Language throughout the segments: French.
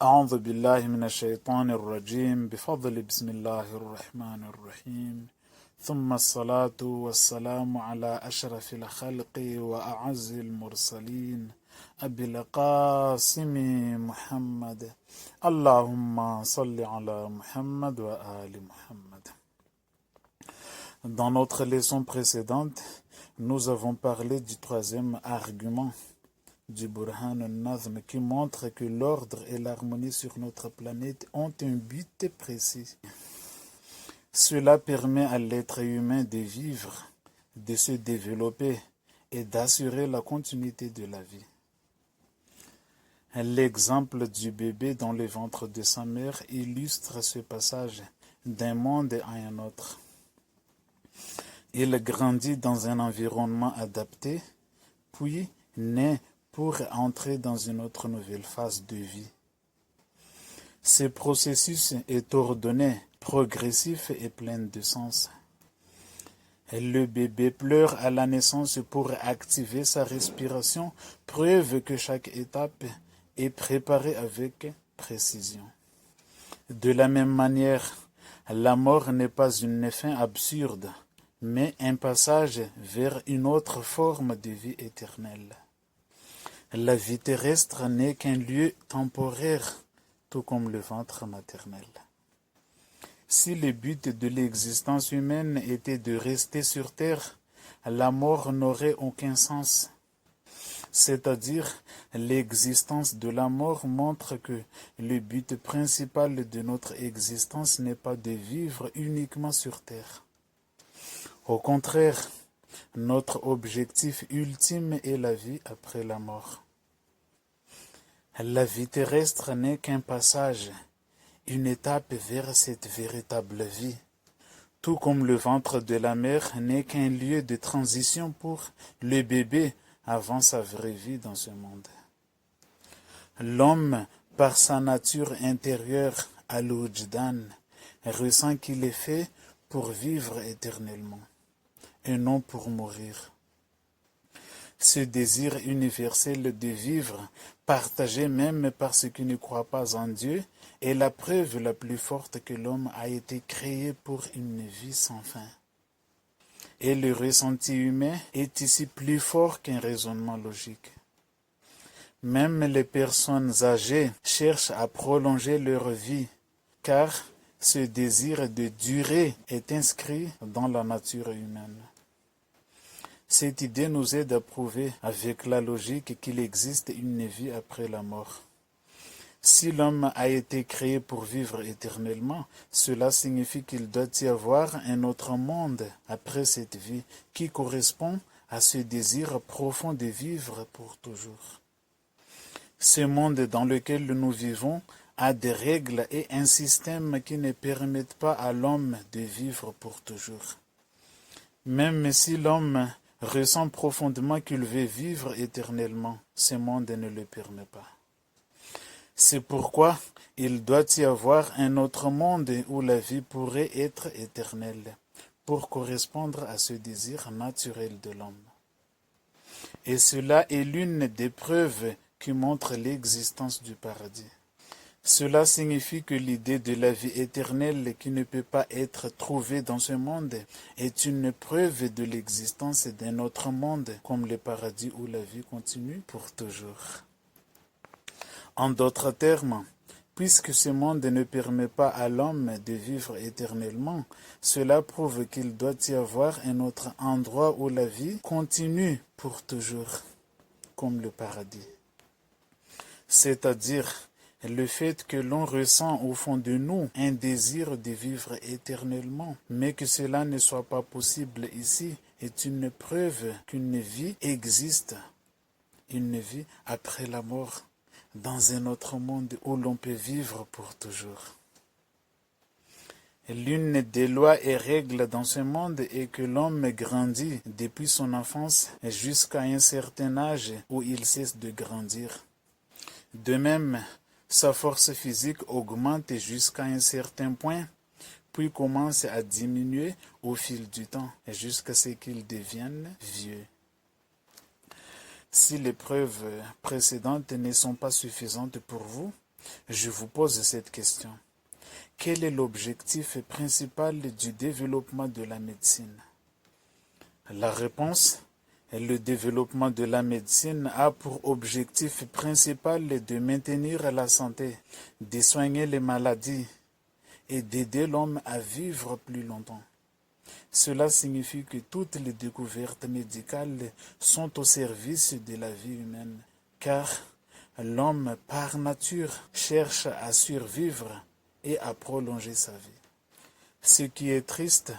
أعوذ بالله من الشيطان الرجيم بفضل بسم الله الرحمن الرحيم ثم الصلاة والسلام على أشرف الخلق وأعز المرسلين أبي القاسم محمد اللهم صل على محمد وآل محمد. Dans notre leçon précédente, nous avons parlé du troisième argument du Burhan al-Nazm qui montre que l'ordre et l'harmonie sur notre planète ont un but précis. Cela permet à l'être humain de vivre, de se développer et d'assurer la continuité de la vie. L'exemple du bébé dans le ventre de sa mère illustre ce passage d'un monde à un autre. Il grandit dans un environnement adapté, puis naît pour entrer dans une autre nouvelle phase de vie. Ce processus est ordonné, progressif et plein de sens. Le bébé pleure à la naissance pour activer sa respiration, preuve que chaque étape est préparée avec précision. De la même manière, la mort n'est pas une fin absurde, mais un passage vers une autre forme de vie éternelle. La vie terrestre n'est qu'un lieu temporaire, tout comme le ventre maternel. Si le but de l'existence humaine était de rester sur Terre, la mort n'aurait aucun sens. C'est-à-dire, l'existence de la mort montre que le but principal de notre existence n'est pas de vivre uniquement sur Terre. Au contraire, notre objectif ultime est la vie après la mort. La vie terrestre n'est qu'un passage, une étape vers cette véritable vie, tout comme le ventre de la mère n'est qu'un lieu de transition pour le bébé avant sa vraie vie dans ce monde. L'homme, par sa nature intérieure al-Wujdan, ressent qu'il est fait pour vivre éternellement et non pour mourir. Ce désir universel de vivre, partagé même par ceux qui ne croient pas en Dieu, est la preuve la plus forte que l'homme a été créé pour une vie sans fin. Et le ressenti humain est ici plus fort qu'un raisonnement logique. Même les personnes âgées cherchent à prolonger leur vie, car ce désir de durer est inscrit dans la nature humaine. Cette idée nous aide à prouver avec la logique qu'il existe une vie après la mort. Si l'homme a été créé pour vivre éternellement, cela signifie qu'il doit y avoir un autre monde après cette vie qui correspond à ce désir profond de vivre pour toujours. Ce monde dans lequel nous vivons a des règles et un système qui ne permettent pas à l'homme de vivre pour toujours. Même si l'homme ressent profondément qu'il veut vivre éternellement, ce monde ne le permet pas. C'est pourquoi il doit y avoir un autre monde où la vie pourrait être éternelle, pour correspondre à ce désir naturel de l'homme. Et cela est l'une des preuves qui montrent l'existence du paradis. Cela signifie que l'idée de la vie éternelle qui ne peut pas être trouvée dans ce monde est une preuve de l'existence d'un autre monde, comme le paradis où la vie continue pour toujours. En d'autres termes, puisque ce monde ne permet pas à l'homme de vivre éternellement, cela prouve qu'il doit y avoir un autre endroit où la vie continue pour toujours, comme le paradis. C'est-à-dire le fait que l'on ressent au fond de nous un désir de vivre éternellement, mais que cela ne soit pas possible ici, est une preuve qu'une vie existe, une vie après la mort, dans un autre monde où l'on peut vivre pour toujours. L'une des lois et règles dans ce monde est que l'homme grandit depuis son enfance jusqu'à un certain âge où il cesse de grandir. De même, sa force physique augmente jusqu'à un certain point, puis commence à diminuer au fil du temps, jusqu'à ce qu'il devienne vieux. Si les preuves précédentes ne sont pas suffisantes pour vous, Je vous pose cette question. Quel est l'objectif principal du développement de la médecine? La réponse, le développement de la médecine a pour objectif principal de maintenir la santé, de soigner les maladies et d'aider l'homme à vivre plus longtemps. Cela signifie que toutes les découvertes médicales sont au service de la vie humaine, car l'homme, par nature, cherche à survivre et à prolonger sa vie. Ce qui est triste,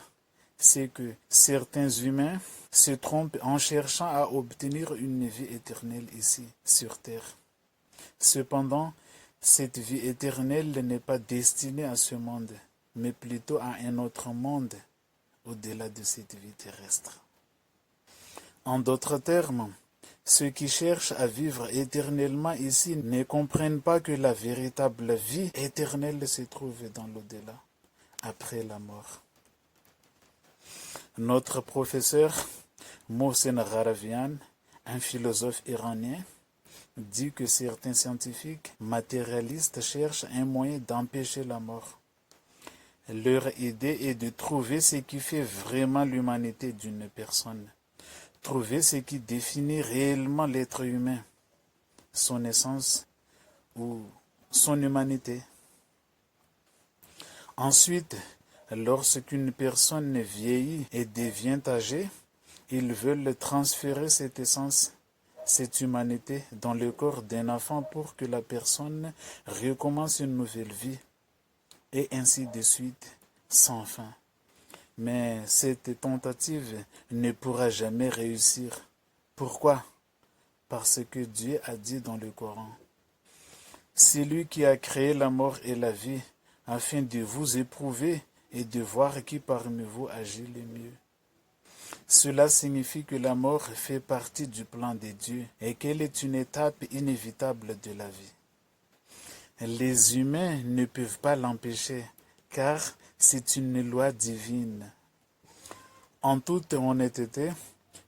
c'est que certains humains se trompent en cherchant à obtenir une vie éternelle ici, sur Terre. Cependant, cette vie éternelle n'est pas destinée à ce monde, mais plutôt à un autre monde, au-delà de cette vie terrestre. En d'autres termes, ceux qui cherchent à vivre éternellement ici ne comprennent pas que la véritable vie éternelle se trouve dans l'au-delà, après la mort. Notre professeur Mohsen Gharavian, un philosophe iranien, dit que certains scientifiques matérialistes cherchent un moyen d'empêcher la mort. Leur idée est de trouver ce qui fait vraiment l'humanité d'une personne, trouver ce qui définit réellement l'être humain, son essence ou son humanité. Ensuite, lorsqu'une personne vieillit et devient âgée, ils veulent transférer cette essence, cette humanité, dans le corps d'un enfant pour que la personne recommence une nouvelle vie, et ainsi de suite, sans fin. Mais cette tentative ne pourra jamais réussir. Pourquoi? Parce que Dieu a dit dans le Coran, « C'est lui qui a créé la mort et la vie, afin de vous éprouver et de voir qui parmi vous agit le mieux. » Cela signifie que la mort fait partie du plan de Dieu et qu'elle est une étape inévitable de la vie. Les humains ne peuvent pas l'empêcher, car c'est une loi divine. En toute honnêteté,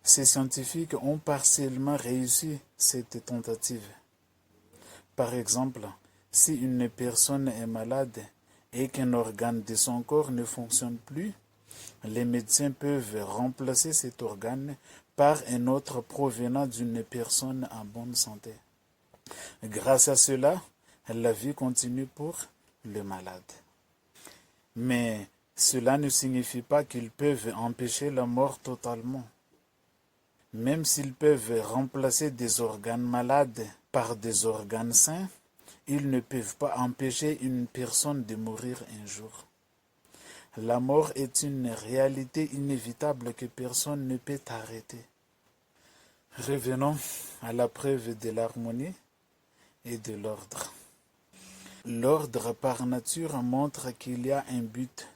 ces scientifiques ont partiellement réussi cette tentative. Par exemple, si une personne est malade et qu'un organe de son corps ne fonctionne plus, les médecins peuvent remplacer cet organe par un autre provenant d'une personne en bonne santé. Grâce à cela, la vie continue pour le malade. Mais cela ne signifie pas qu'ils peuvent empêcher la mort totalement. Même s'ils peuvent remplacer des organes malades par des organes sains, ils ne peuvent pas empêcher une personne de mourir un jour. La mort est une réalité inévitable que personne ne peut arrêter. Revenons à la preuve de l'harmonie et de l'ordre. L'ordre par nature montre qu'il y a un but.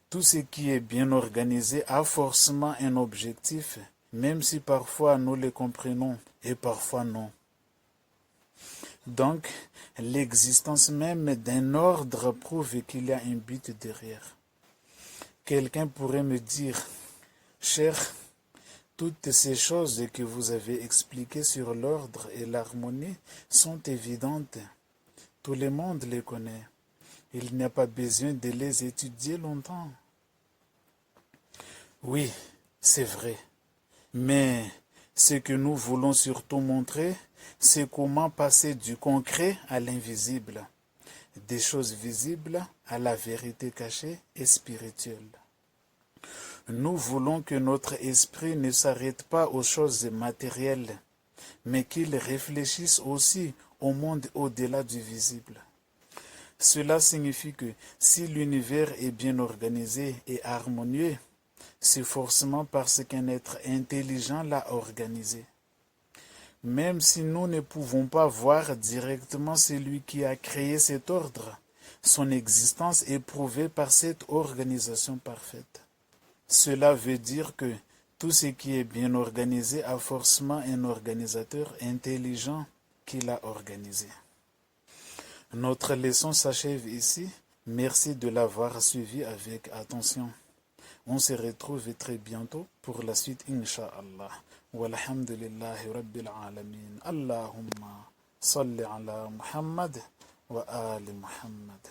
Tout ce qui est bien organisé a forcément un objectif, même si parfois nous le comprenons et parfois non. Donc, l'existence même d'un ordre prouve qu'il y a un but derrière. Quelqu'un pourrait me dire, cher, toutes ces choses que vous avez expliquées sur l'ordre et l'harmonie sont évidentes. Tout le monde les connaît. Il n'y a pas besoin de les étudier longtemps. Oui, c'est vrai. Mais ce que nous voulons surtout montrer, c'est comment passer du concret à l'invisible, des choses visibles à la vérité cachée et spirituelle. Nous voulons que notre esprit ne s'arrête pas aux choses matérielles, mais qu'il réfléchisse aussi au monde au-delà du visible. Cela signifie que si l'univers est bien organisé et harmonieux, c'est forcément parce qu'un être intelligent l'a organisé. Même si nous ne pouvons pas voir directement celui qui a créé cet ordre, son existence est prouvée par cette organisation parfaite. Cela veut dire que tout ce qui est bien organisé a forcément un organisateur intelligent qui l'a organisé. Notre leçon s'achève ici. Merci de l'avoir suivi avec attention. On se retrouve très bientôt pour la suite, Inch'Allah. Walhamdulillahi Rabbil Alamin. Allahumma صل على محمد وآل محمد.